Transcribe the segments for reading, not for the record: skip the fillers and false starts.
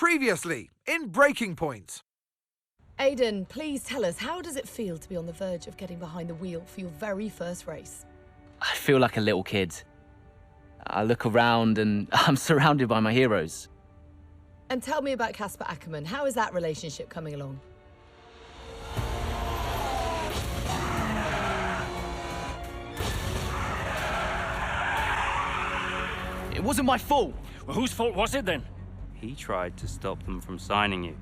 Previously, in Breaking Point. Aidan, please tell us, how does it feel to be on the verge of getting behind the wheel for your very first race? I feel like a little kid. I look around and I'm surrounded by my heroes. And tell me about Casper Ackerman. How is that relationship coming along? It wasn't my fault. Well, whose fault was it then? He tried to stop them from signing you.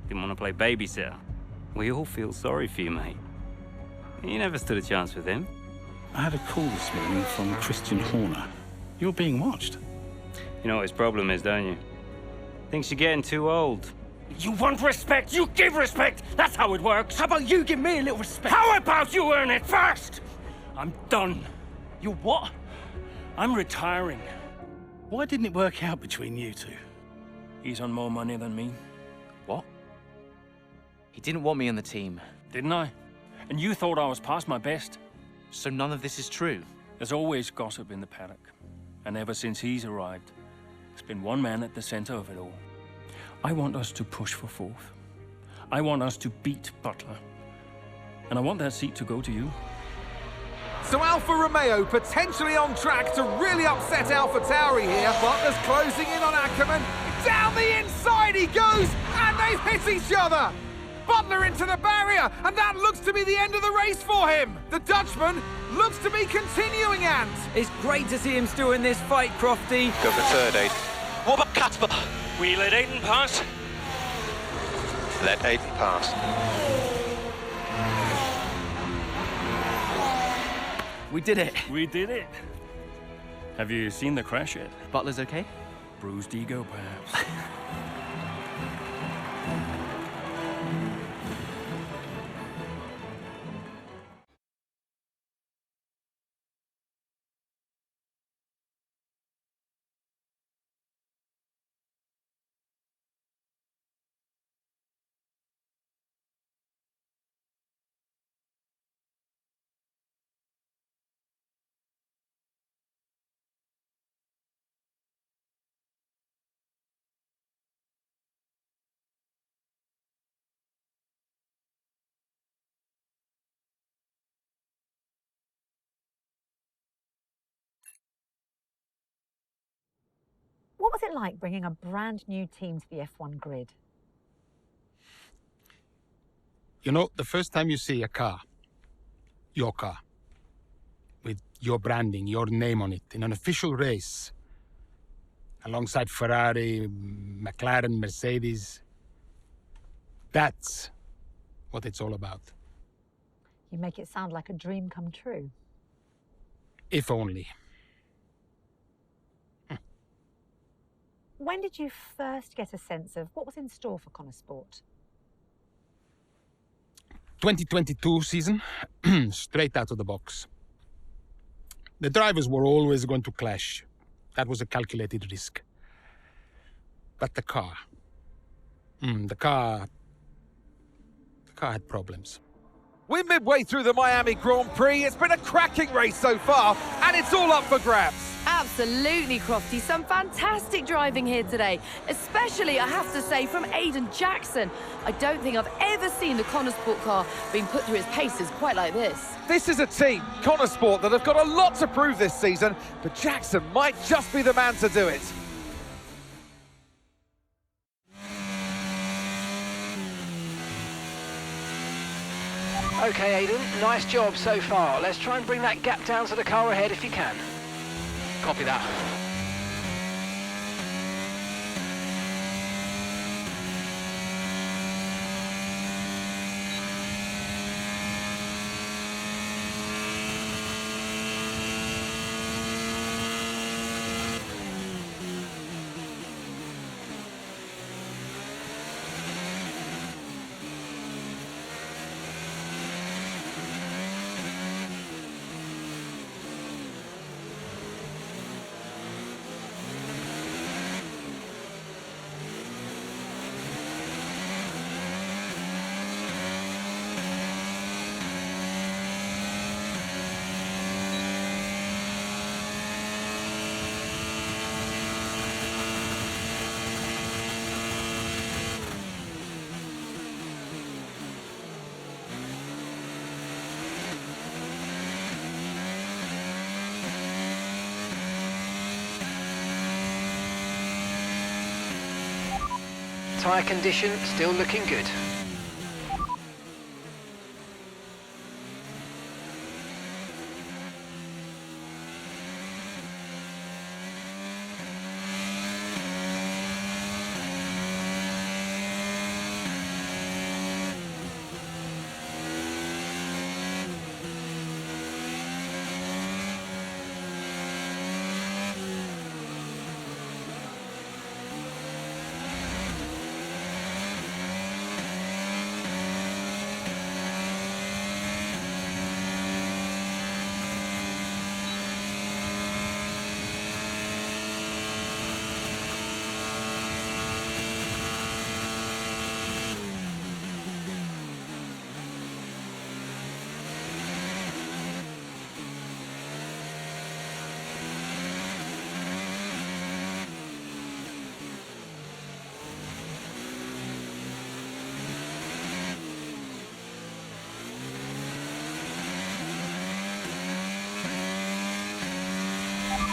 Didn't want to play babysitter. We all feel sorry for you, mate. You never stood a chance with him. I had a call this morning from Christian Horner. You're being watched. You know what his problem is, don't you? Thinks you're getting too old. You want respect, you give respect! That's how it works! How about you give me a little respect? How about you earn it first? I'm done. You're what? I'm retiring. Why didn't it work out between you two? He's on more money than me. What? He didn't want me on the team. Didn't I? And you thought I was past my best? So none of this is true? There's always gossip in the paddock. And ever since he's arrived, there's been one man at the center of it all. I want us to push for fourth. I want us to beat Butler. And I want that seat to go to you. So Alfa Romeo potentially on track to really upset Alpha Tauri here. Butler's closing in on Ackerman. Down the inside he goes, and they've hit each other. Butler into the barrier, and that looks to be the end of the race for him. The Dutchman looks to be continuing, and it's great to see him still in this fight, Crofty. Go for third, Aiden. What about Casper? We let Aiden pass. Let Aiden pass. We did it. We did it. Have you seen the crash yet? Butler's okay? Bruised ego, perhaps. What was it like bringing a brand new team to the F1 grid? You know, the first time you see a car, your car, with your branding, your name on it, in an official race, alongside Ferrari, McLaren, Mercedes, that's what it's all about. You make it sound like a dream come true. If only. When did you first get a sense of what was in store for Connor Sport? 2022 season, straight out of the box. The drivers were always going to clash. That was a calculated risk. But the car had problems. we're midway through the Miami Grand Prix. It's been a cracking race so far, and it's all up for grabs. Absolutely, Crofty. Some fantastic driving here today, especially, I have to say, from Aiden Jackson. I don't think I've ever seen the Connor Sport car being put through its paces quite like this. This is a team, Connor Sport, that have got a lot to prove this season, but Jackson might just be the man to do it. Okay, Aiden, nice job so far. Let's try and bring that gap down to the car ahead if you can. Copy that. Tyre condition still looking good.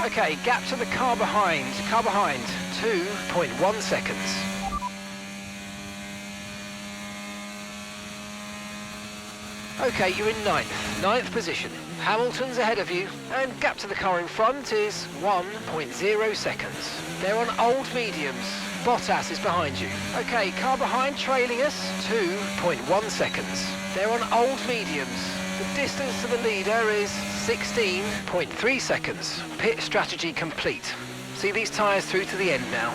Okay, gap to the car behind. Car behind, 2.1 seconds. Okay, you're in ninth position. Hamilton's ahead of you, and gap to the car in front is 1.0 seconds. They're on old mediums. Bottas is behind you. Okay, car behind trailing us, 2.1 seconds. They're on old mediums. The distance to the leader is 16.3 seconds. Pit strategy complete. See these tyres through to the end now.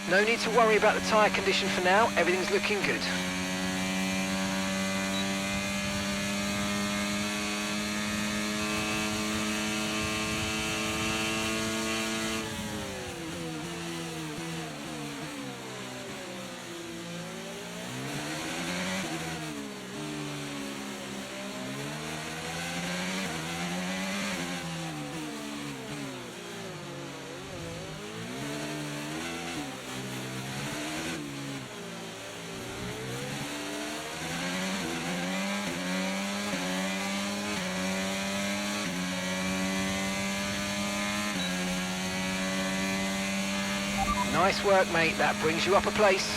No need to worry about the tyre condition for now, everything's looking good. Nice work, mate. That brings you up a place.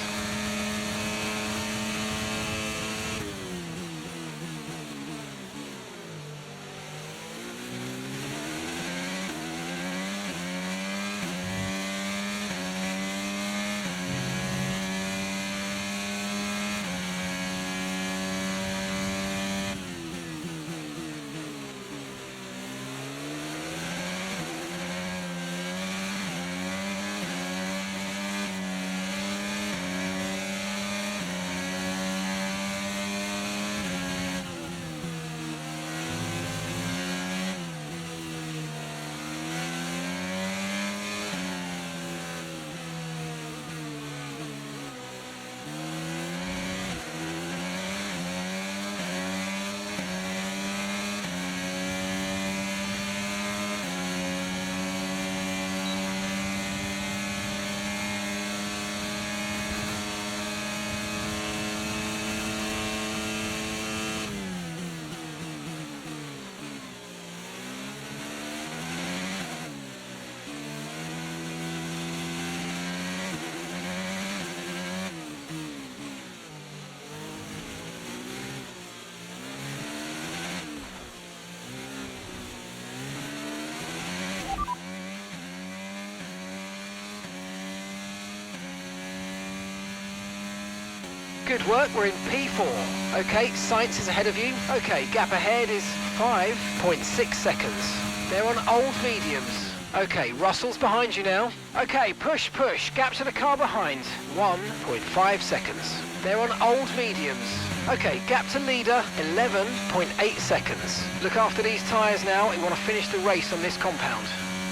Good work, we're in P4. Okay, Sainz is ahead of you. Okay, gap ahead is 5.6 seconds. They're on old mediums. Okay, Russell's behind you now. Okay, push, gap to the car behind. 1.5 seconds. They're on old mediums. Okay, gap to leader, 11.8 seconds. Look after these tyres now, we want to finish the race on this compound.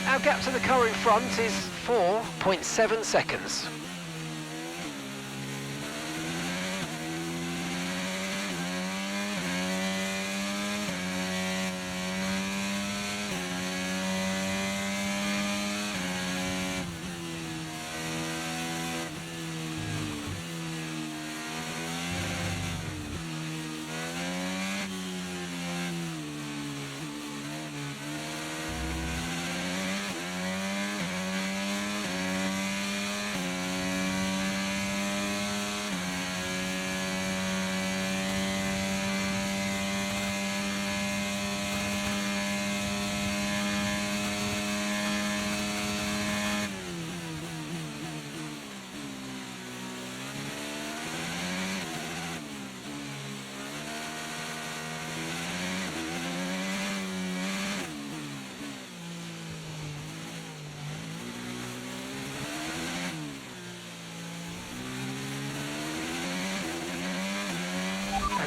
Our gap to the car in front is 4.7 seconds.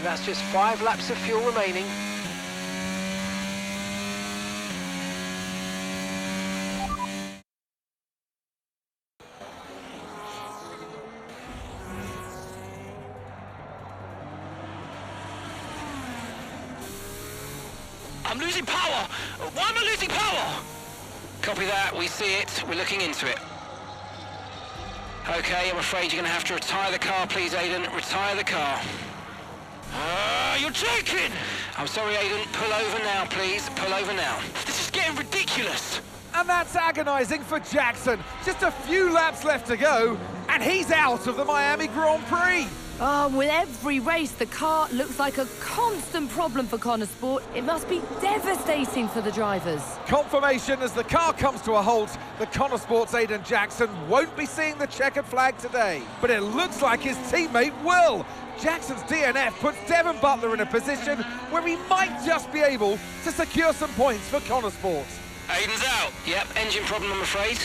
And that's just 5 laps of fuel remaining. I'm losing power! Why am I losing power? Copy that, we see it, we're looking into it. Okay, I'm afraid you're going to have to retire the car, please, Aiden. Retire the car. You're joking! I'm sorry, Aiden. Pull over now, please. Pull over now. This is getting ridiculous! And that's agonising for Jackson. Just a few laps left to go, and he's out of the Miami Grand Prix. With every race, the car looks like a constant problem for Connor Sport. It must be devastating for the drivers. Confirmation as the car comes to a halt, the Connor Sports Aiden Jackson won't be seeing the checkered flag today. But it looks like his teammate will. Jackson's DNF puts Devon Butler in a position where he might just be able to secure some points for Connor Sports. Aiden's out. Yep, engine problem, I'm afraid.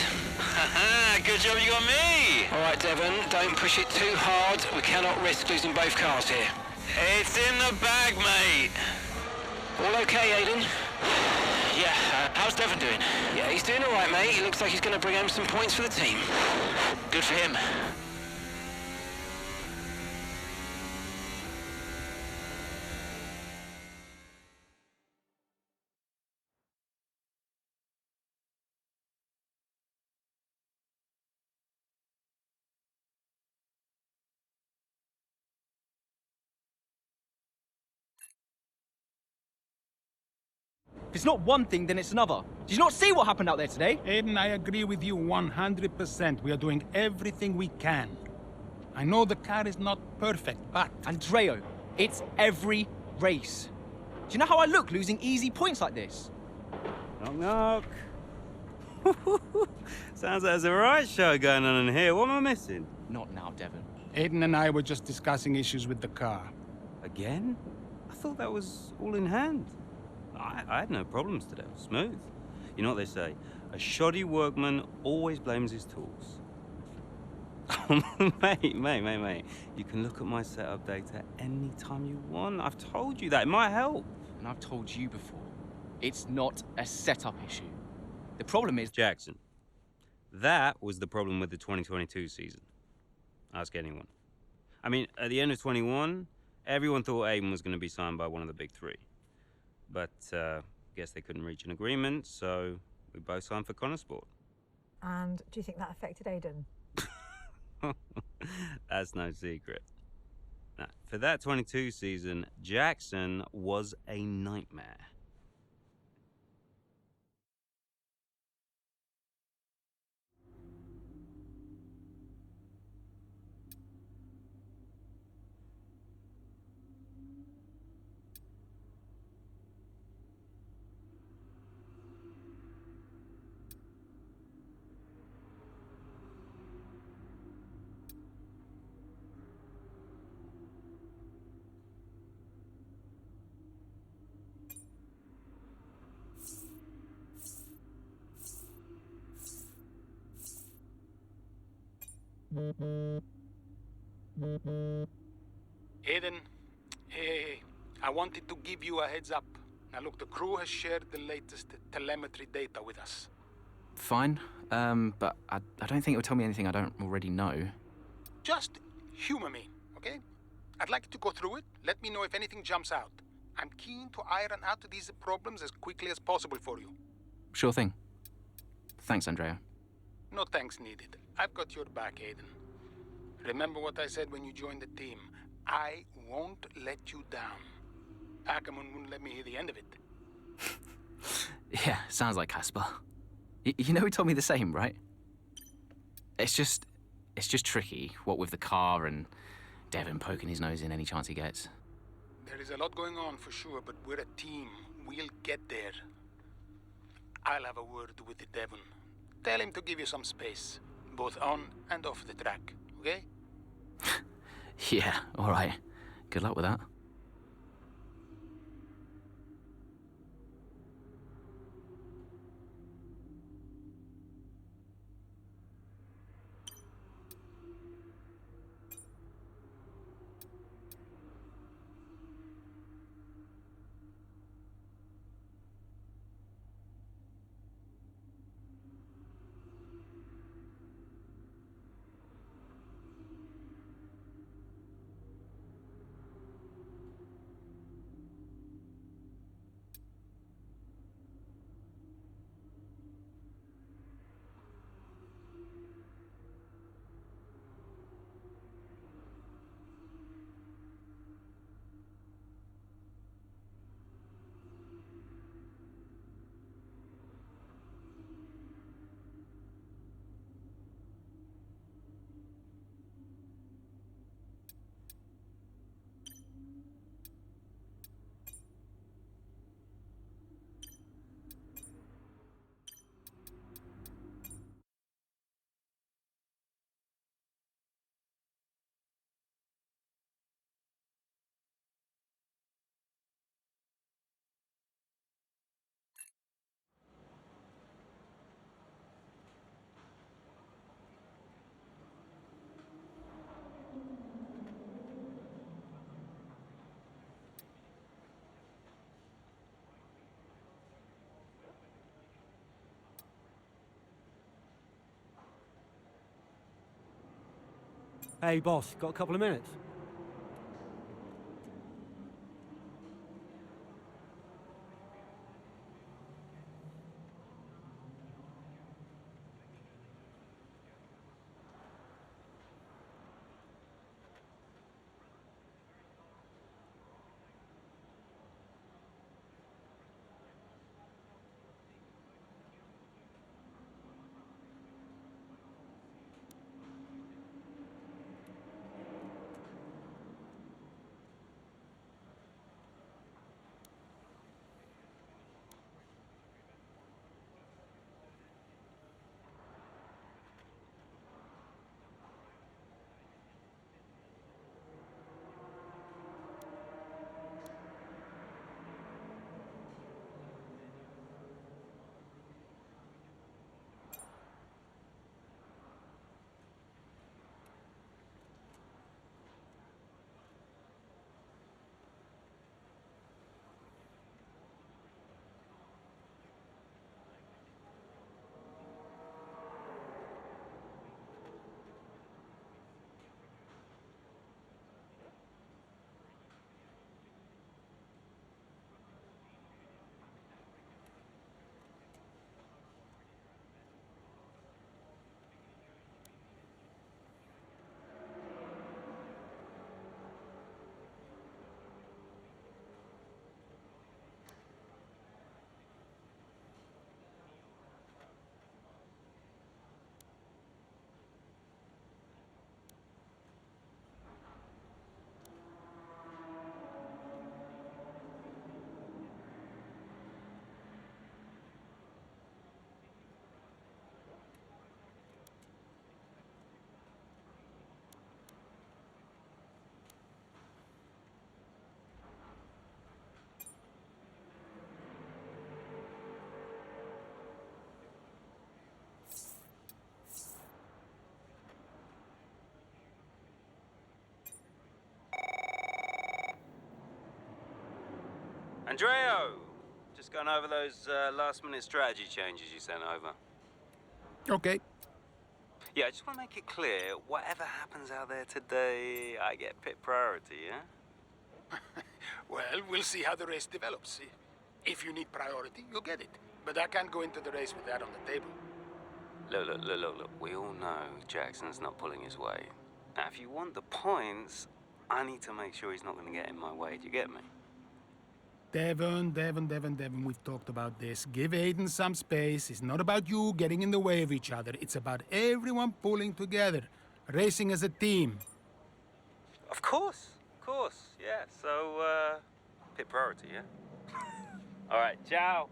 Good job you got me! All right, Devon, don't push it too hard. We cannot risk losing both cars here. It's in the bag, mate. All okay, Aiden? Yeah, how's Devon doing? Yeah, he's doing all right, mate. He looks like he's going to bring home some points for the team. Good for him. If it's not one thing, then it's another. Did you not see what happened out there today? Aiden, I agree with you 100%. We are doing everything we can. I know the car is not perfect, but... Andreo, it's every race. Do you know how I look losing easy points like this? Knock, knock. Sounds like there's a right show going on in here. What am I missing? Not now, Devon. Aiden and I were just discussing issues with the car. Again? I thought that was all in hand. I had no problems today. It was smooth. You know what they say? A shoddy workman always blames his tools. mate. You can look at my setup data any time you want. I've told you that. It might help. And I've told you before, it's not a setup issue. The problem is... Jackson, that was the problem with the 2022 season. Ask anyone. I mean, at the end of 21, everyone thought Aiden was going to be signed by one of the big three. But, guess they couldn't reach an agreement, so we both signed for Connor Sport. And do you think that affected Aiden? That's no secret. Now, for that 22 season, Jackson was a nightmare. Aiden, hey, I wanted to give you a heads up. Now look, the crew has shared the latest telemetry data with us. Fine, but I don't think it will tell me anything I don't already know. Just humor me, okay? I'd like you to go through it. Let me know if anything jumps out. I'm keen to iron out these problems as quickly as possible for you. Sure thing. Thanks, Andrea. No thanks needed. I've got your back, Aiden. Remember what I said when you joined the team. I won't let you down. Ackerman wouldn't let me hear the end of it. Yeah, sounds like Casper. You know he told me the same, right? It's just tricky, what with the car and Devon poking his nose in any chance he gets. There is a lot going on for sure, but we're a team. We'll get there. I'll have a word with Devon. Tell him to give you some space, both on and off the track, okay? Yeah, all right. Good luck with that. Hey, boss, got a couple of minutes? Andreo! Just going over those last-minute strategy changes you sent over. Okay. Yeah, I just want to make it clear, whatever happens out there today, I get pit priority, yeah? Well, we'll see how the race develops. If you need priority, you'll get it. But I can't go into the race with that on the table. Look. We all know Jackson's not pulling his weight. Now, if you want the points, I need to make sure he's not going to get in my way. Do you get me? Devon, we've talked about this. Give Aiden some space. It's not about you getting in the way of each other. It's about everyone pulling together, racing as a team. Of course, yeah. So, pit priority, yeah? All right, ciao.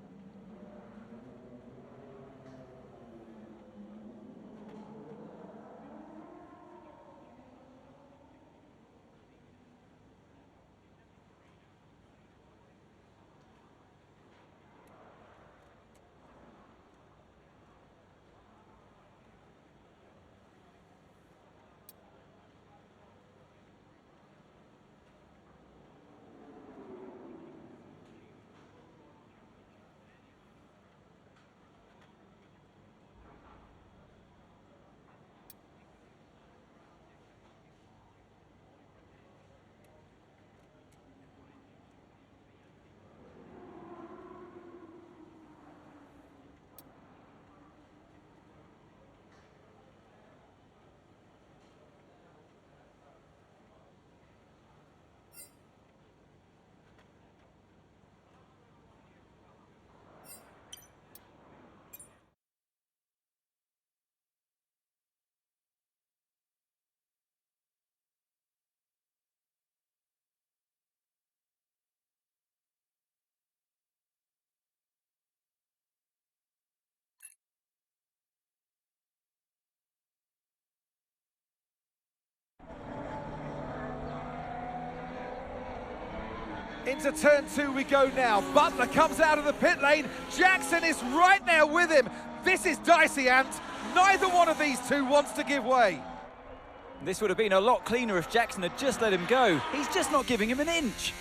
Into turn 2 we go now. Butler comes out of the pit lane. Jackson is right there with him. This is dicey, Ant. Neither one of these two wants to give way. This would have been a lot cleaner if Jackson had just let him go. He's just not giving him an inch.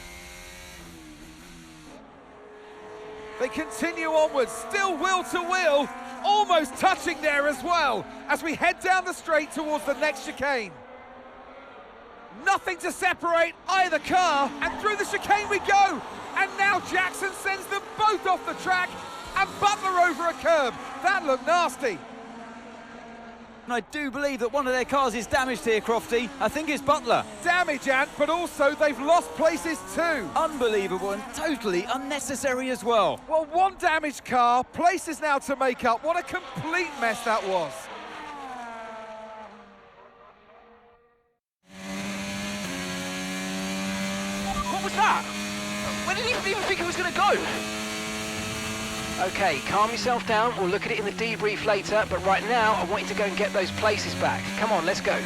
They continue onwards, still wheel to wheel, almost touching there as well, as we head down the straight towards the next chicane. Nothing to separate either car, and through the chicane we go. And now Jackson sends them both off the track and Butler over a curb. That looked nasty. And I do believe that one of their cars is damaged here, Crofty. I think it's Butler. Damage, Ant, but also they've lost places too. Unbelievable and totally unnecessary as well. Well, one damaged car, places now to make up. What a complete mess that was. What was that? Where did he even think it was going to go? Okay, calm yourself down. We'll look at it in the debrief later, but right now I want you to go and get those places back. Come on, let's go.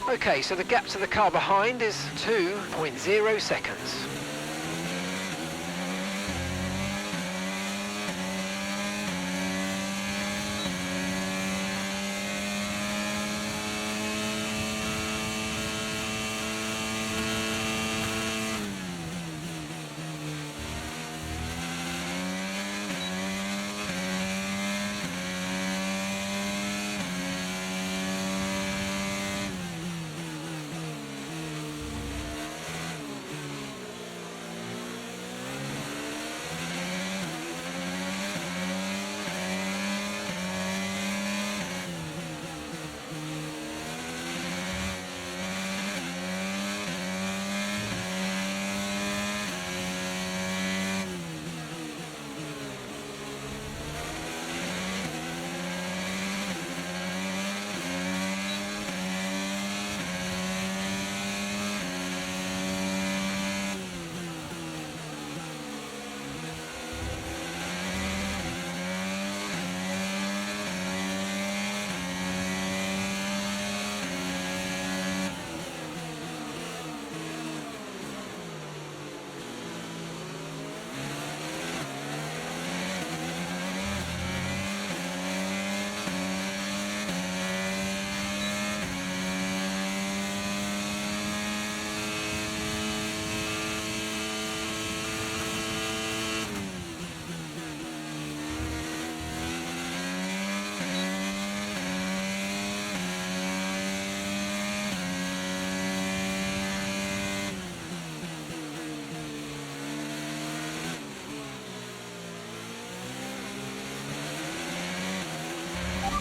Okay, so the gap to the car behind is 2.0 seconds.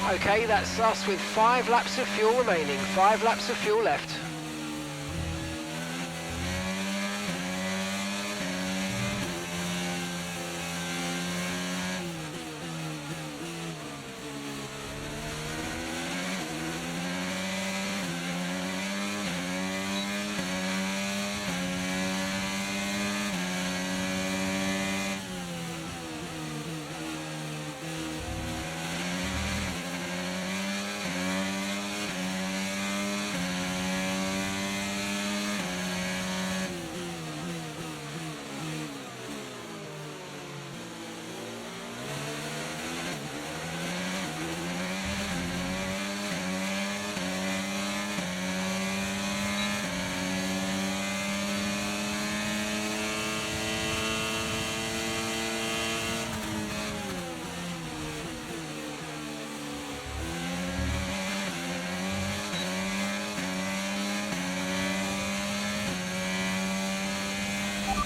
Okay, that's us with 5 laps of fuel remaining, 5 laps of fuel left.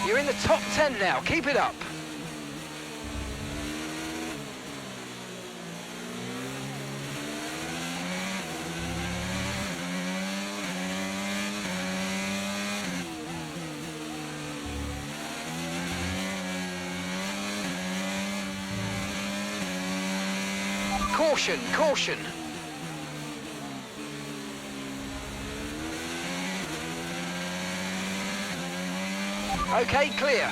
You're in the top 10 now, keep it up. caution, caution. Okay, clear.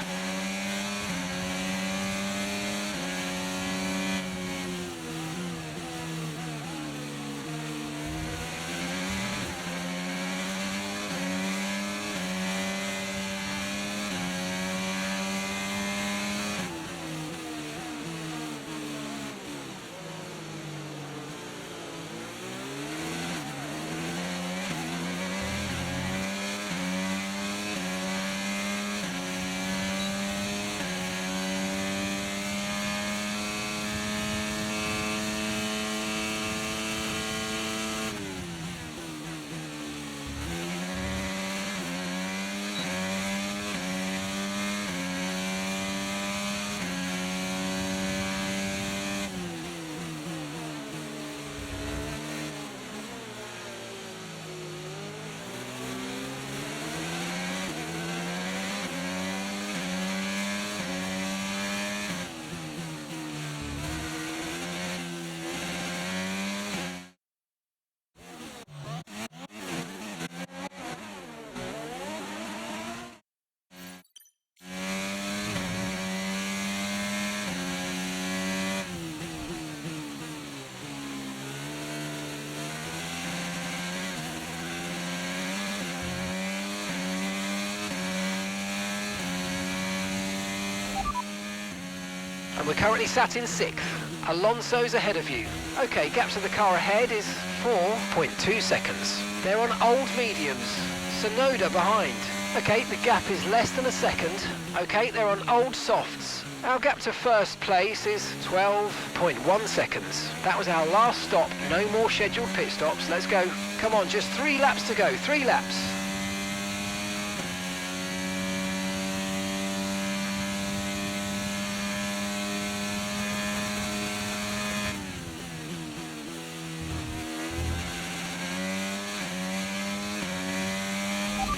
And we're currently sat in 6th. Alonso's ahead of you. Okay, gap to the car ahead is 4.2 seconds. They're on old mediums. Sonoda behind. Okay, the gap is less than a second. Okay, they're on old softs. Our gap to first place is 12.1 seconds. That was our last stop. No more scheduled pit stops. Let's go. Come on, just 3 laps to go. 3 laps.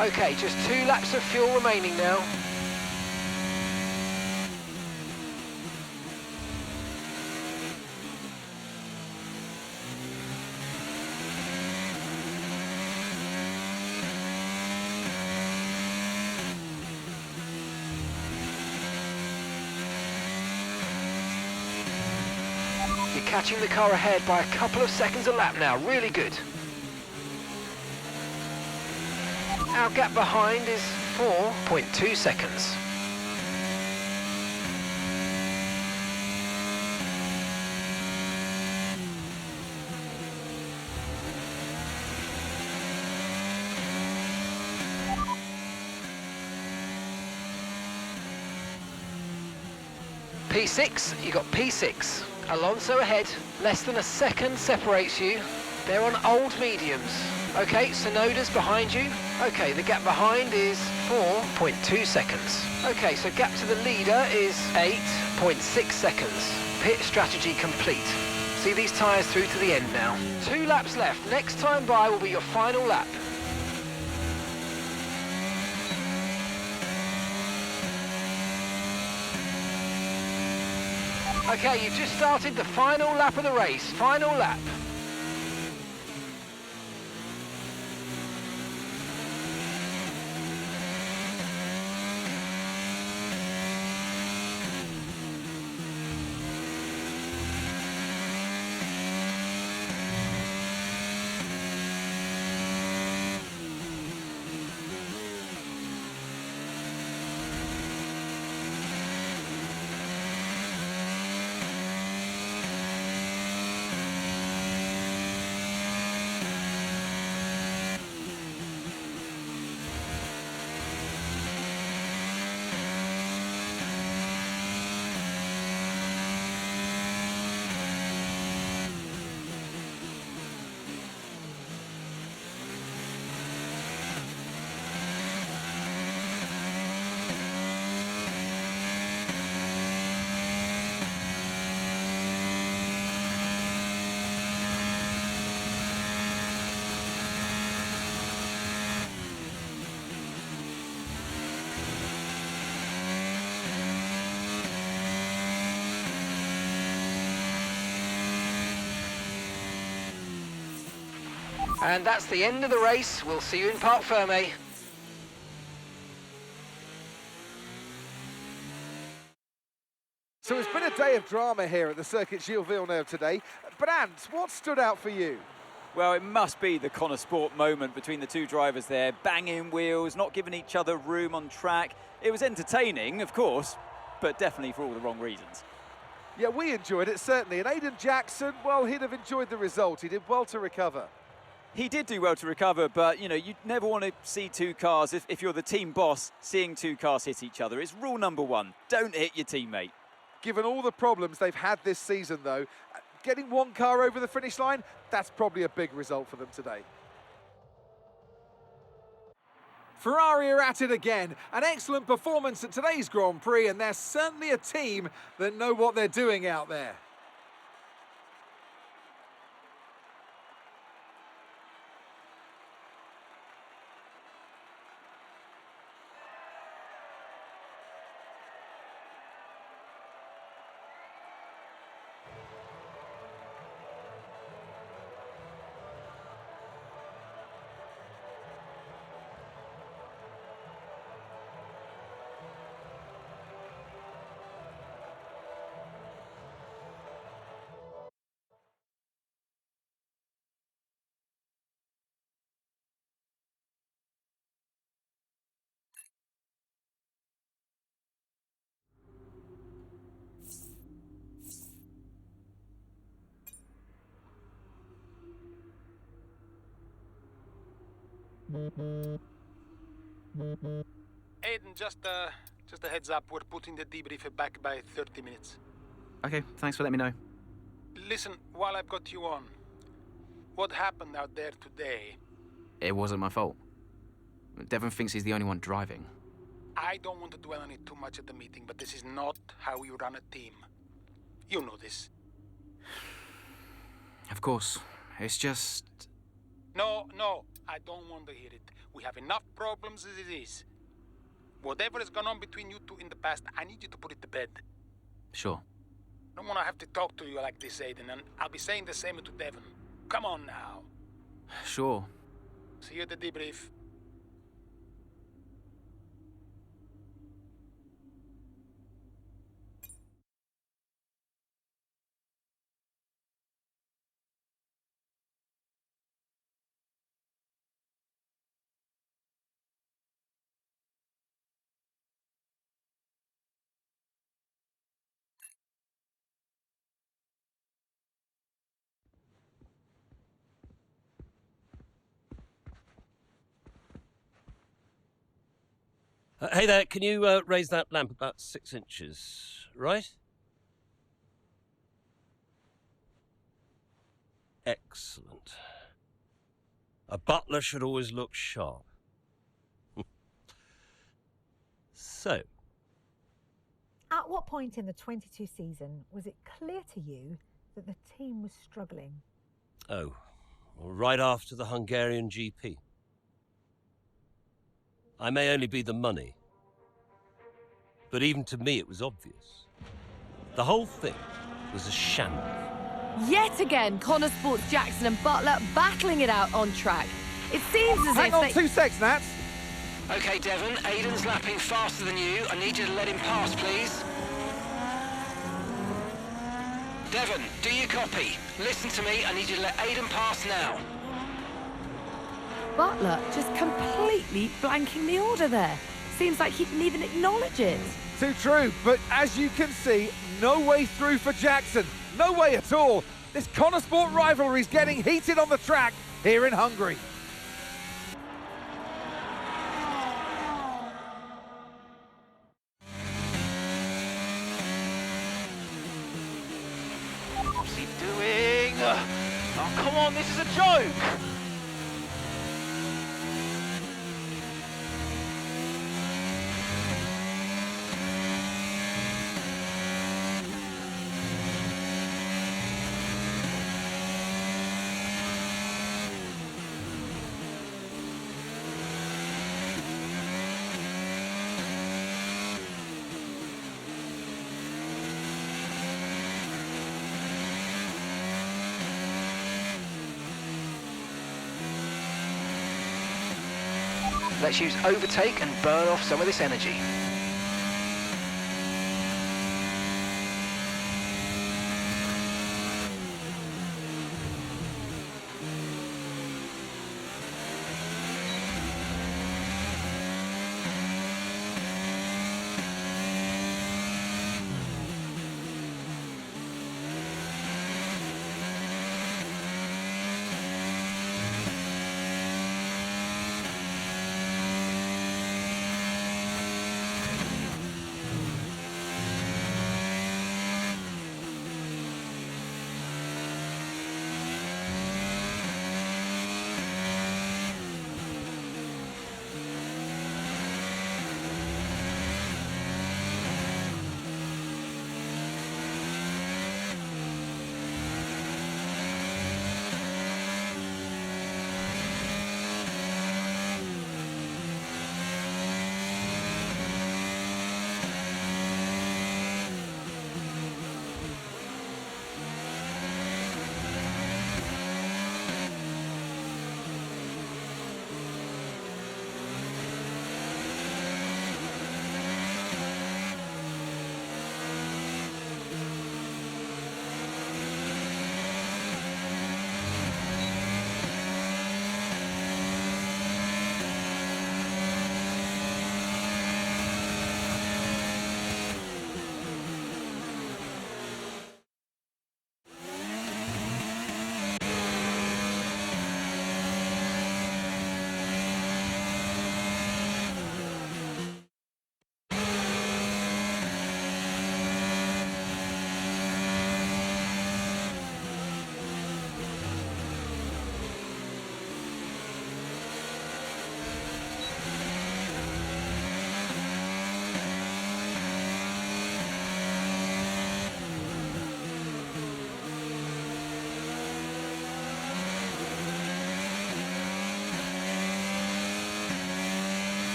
Okay, just 2 laps of fuel remaining now. You're catching the car ahead by a couple of seconds a lap now, really good. Our gap behind is 4.2 seconds. P6, you got P6. Alonso ahead, less than a second separates you. They're on old mediums. Okay, Sonoda's behind you. Okay, the gap behind is 4.2 seconds. Okay, so gap to the leader is 8.6 seconds. Pit strategy complete. See these tyres through to the end now. 2 laps left. Next time by will be your final lap. Okay, you've just started the final lap of the race. Final lap. And that's the end of the race. We'll see you in Parc Fermé. So it's been a day of drama here at the Circuit Gilles Villeneuve today. But Ant, what stood out for you? Well, it must be the Connor Sport moment between the two drivers there, banging wheels, not giving each other room on track. It was entertaining, of course, but definitely for all the wrong reasons. Yeah, we enjoyed it, certainly. And Aiden Jackson, well, he'd have enjoyed the result. He did well to recover. He did do well to recover, but, you know, you never want to see two cars, if you're the team boss, seeing two cars hit each other. It's rule number one, don't hit your teammate. Given all the problems they've had this season, though, getting one car over the finish line, that's probably a big result for them today. Ferrari are at it again. An excellent performance at today's Grand Prix, and they're certainly a team that know what they're doing out there. Aiden, just a heads up, we're putting the debrief back by 30 minutes. Okay, thanks for letting me know. Listen, while I've got you on, what happened out there today? It wasn't my fault. Devon thinks he's the only one driving. I don't want to dwell on it too much at the meeting, but this is not how you run a team. You know this. Of course. It's just... No, I don't want to hear it. We have enough problems as it is. Whatever has gone on between you two in the past, I need you to put it to bed. Sure. I don't want to have to talk to you like this, Aiden, and I'll be saying the same to Devon. Come on now. Sure. See you at the debrief. Hey there, can you raise that lamp about 6 inches, right? Excellent. A butler should always look sharp. So. At what point in the 22 season was it clear to you that the team was struggling? Oh, well, right after the Hungarian GP. I may only be the money, but even to me it was obvious. The whole thing was a shambles. Yet again, Connor Sport's Jackson and Butler battling it out on track. It seems as Hang if on they... 2 seconds, Nats. Okay, Devon, Aiden's lapping faster than you. I need you to let him pass, please. Devon, do you copy? Listen to me, I need you to let Aiden pass now. Butler just completely blanking the order there. Seems like he didn't even acknowledge it. Too true, but as you can see, no way through for Jackson. No way at all. This Connor Sport rivalry is getting heated on the track here in Hungary. What's he doing? Oh, come on, this is a joke! Let's use overtake and burn off some of this energy.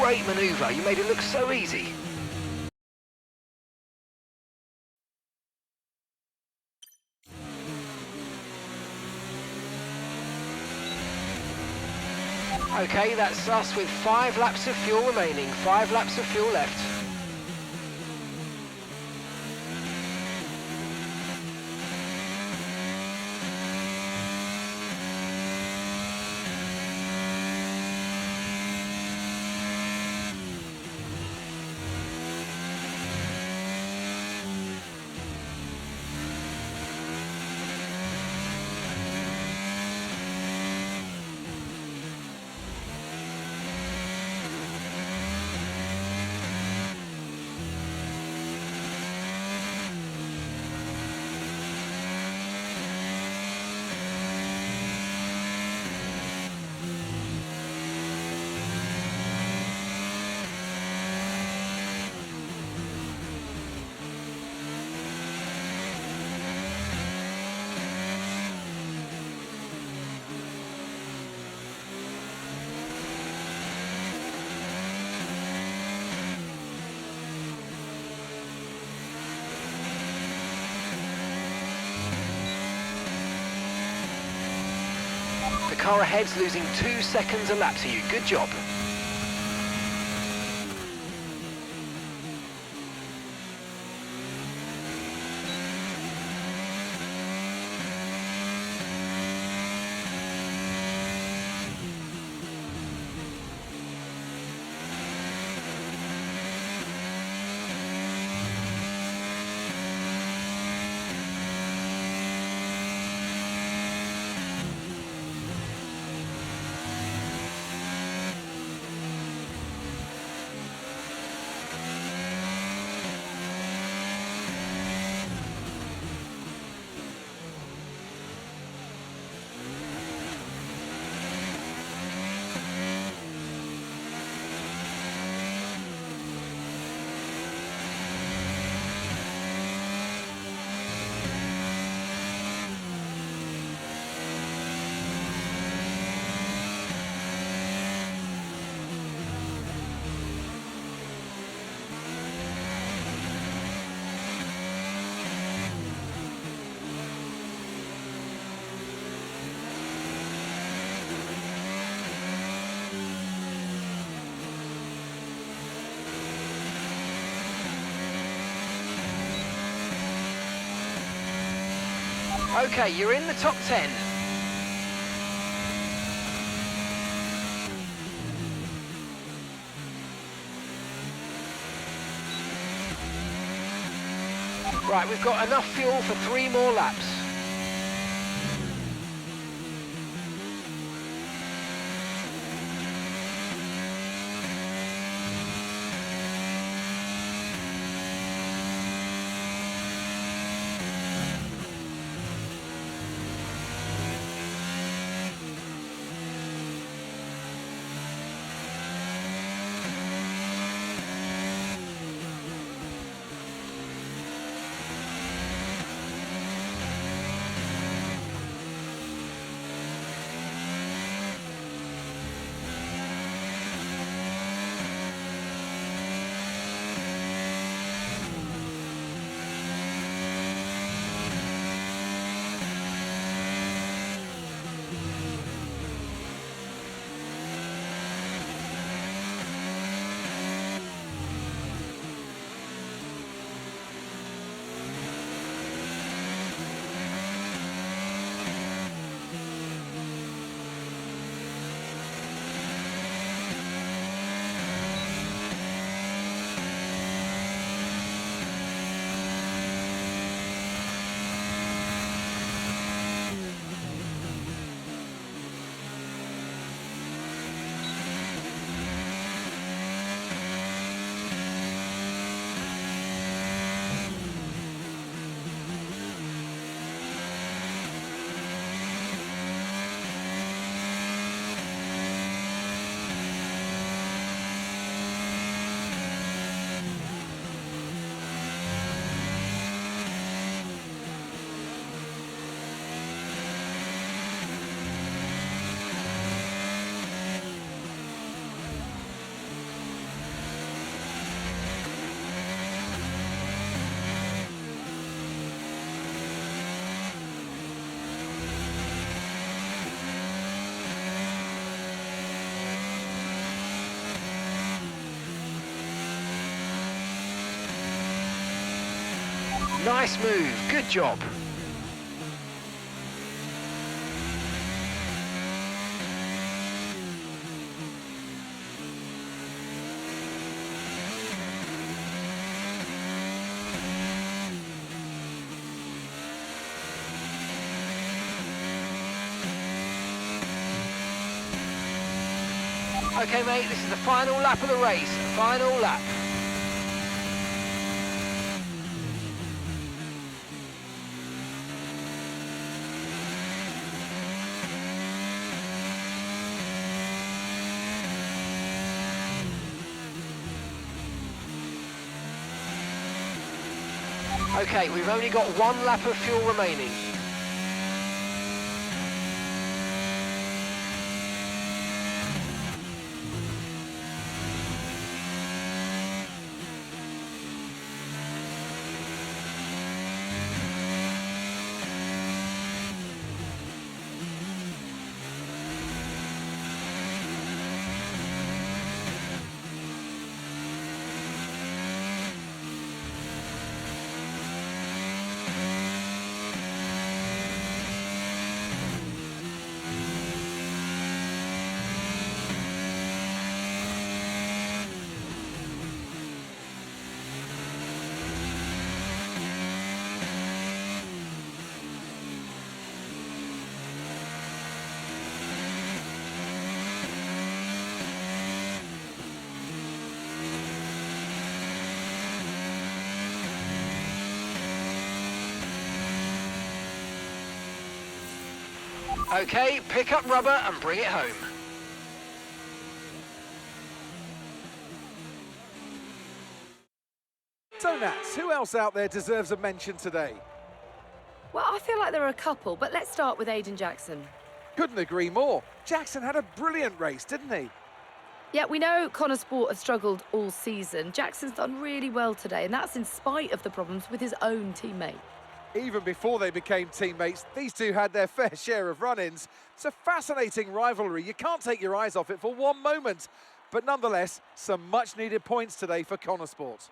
Great manoeuvre, you made it look so easy. Okay, that's us with 5 laps of fuel remaining, 5 laps of fuel left. car ahead's losing 2 seconds a lap to you. Good job. Okay, you're in the top 10. Right, we've got enough fuel for 3 more laps. Nice move, good job. Okay, mate, this is the final lap of the race. Final lap. Okay, we've only got 1 lap of fuel remaining. Okay, pick up rubber and bring it home. So Nats, who else out there deserves a mention today? Well, I feel like there are a couple, but let's start with Aiden Jackson. Couldn't agree more. Jackson had a brilliant race, didn't he? Yeah, we know Connor Sport has struggled all season. Jackson's done really well today, and that's in spite of the problems with his own teammate. Even before they became teammates, these two had their fair share of run-ins. It's a fascinating rivalry. You can't take your eyes off it for one moment. But nonetheless, some much-needed points today for Connor Sport.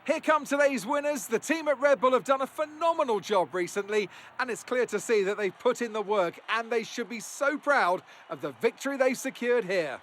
Here come today's winners. The team at Red Bull have done a phenomenal job recently, and it's clear to see that they've put in the work, and they should be so proud of the victory they've secured here.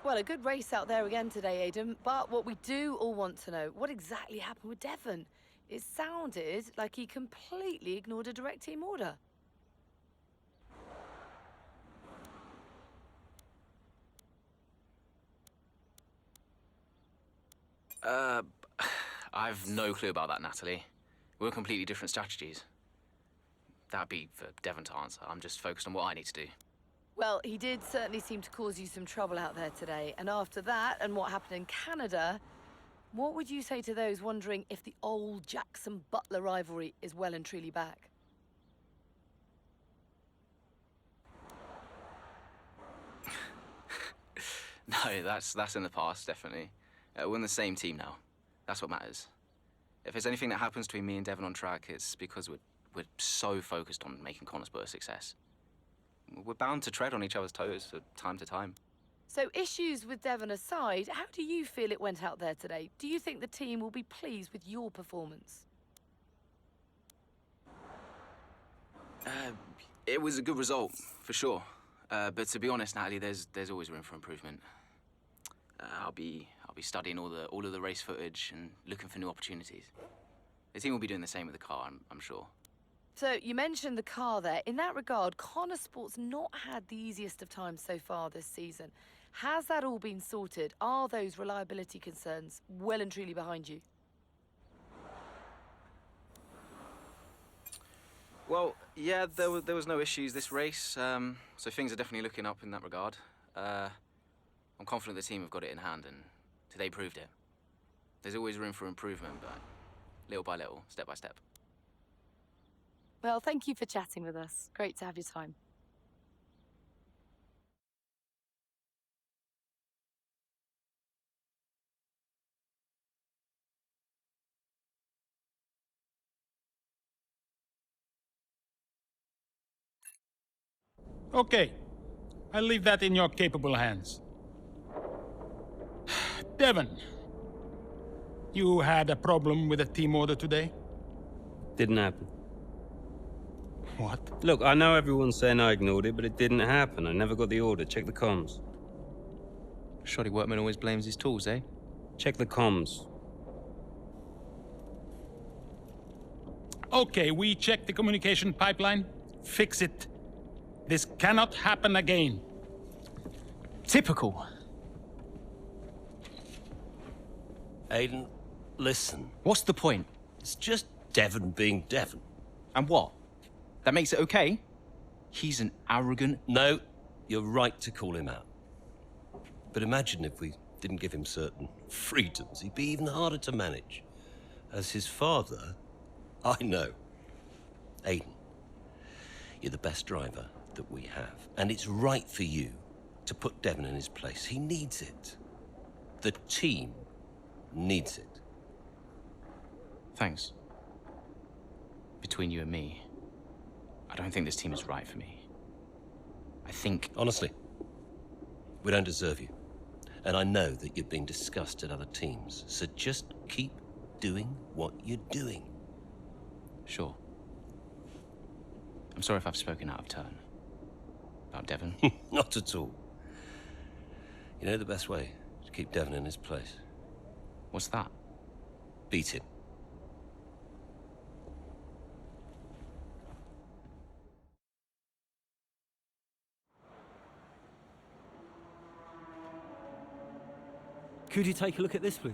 Well, a good race out there again today, Aidan, but what we do all want to know, what exactly happened with Devon? It sounded like he completely ignored a direct team order. I've no clue about that, Natalie. We're completely different strategies. That'd be for Devon to answer. I'm just focused on what I need to do. Well, he did certainly seem to cause you some trouble out there today. And after that, and what happened in Canada, what would you say to those wondering if the old Jackson-Butler rivalry is well and truly back? No, that's in the past, definitely. We're in the same team now. That's what matters. If there's anything that happens between me and Devon on track, it's because we're so focused on making Connor Sport a success. We're bound to tread on each other's toes from time to time. So issues with Devon aside, how do you feel it went out there today? Do you think the team will be pleased with your performance? It was a good result, for sure. But to be honest, Natalie, there's always room for improvement. I'll be studying all of the race footage and looking for new opportunities. The team will be doing the same with the car, I'm sure. So you mentioned the car there. In that regard, Connor Sport's not had the easiest of times so far this season. Has that all been sorted? Are those reliability concerns well and truly behind you? Well, yeah, there was no issues this race, so things are definitely looking up in that regard. I'm confident the team have got it in hand, and today proved it. There's always room for improvement, but little by little, step by step. Well, thank you for chatting with us. Great to have your time. Okay, I'll leave that in your capable hands. Devon, you had a problem with a team order today? Didn't happen. What? Look, I know everyone's saying I ignored it, but it didn't happen. I never got the order. Check the comms. Shoddy workman always blames his tools, eh? Check the comms. Okay, we checked the communication pipeline. Fix it. This cannot happen again. Typical. Aiden, listen. What's the point? It's just Devon being Devon. And what? That makes it okay? He's an arrogant... No, you're right to call him out. But imagine if we didn't give him certain freedoms. He'd be even harder to manage. As his father, I know. Aiden, you're the best driver that we have. And it's right for you to put Devon in his place. He needs it. The team needs it. Thanks. Between you and me, I don't think this team is right for me. I think... Honestly, We don't deserve you. And I know that you've been discussed at other teams, so just keep doing what you're doing. Sure. I'm sorry if I've spoken out of turn. About Devon. Not at all. You know the best way to keep Devon in his place? What's that? Beat him. Could you take a look at this, please?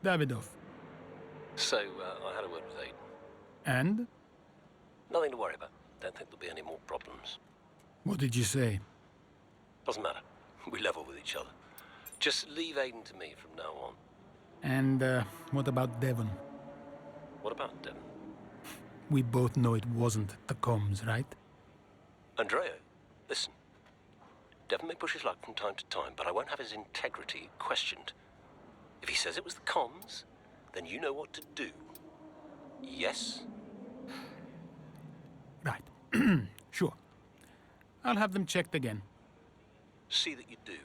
Davidoff. So, I had a word with Aiden. And? Nothing to worry about. Don't think there'll be any more problems. What did you say? Doesn't matter. We level with each other. Just leave Aiden to me from now on. And what about Devon? What about Devon? We both know it wasn't the comms, right? Andrea, listen. Devon may push his luck from time to time, but I won't have his integrity questioned. If he says it was the comms, then you know what to do. Yes? Right. Sure. I'll have them checked again. See that you do.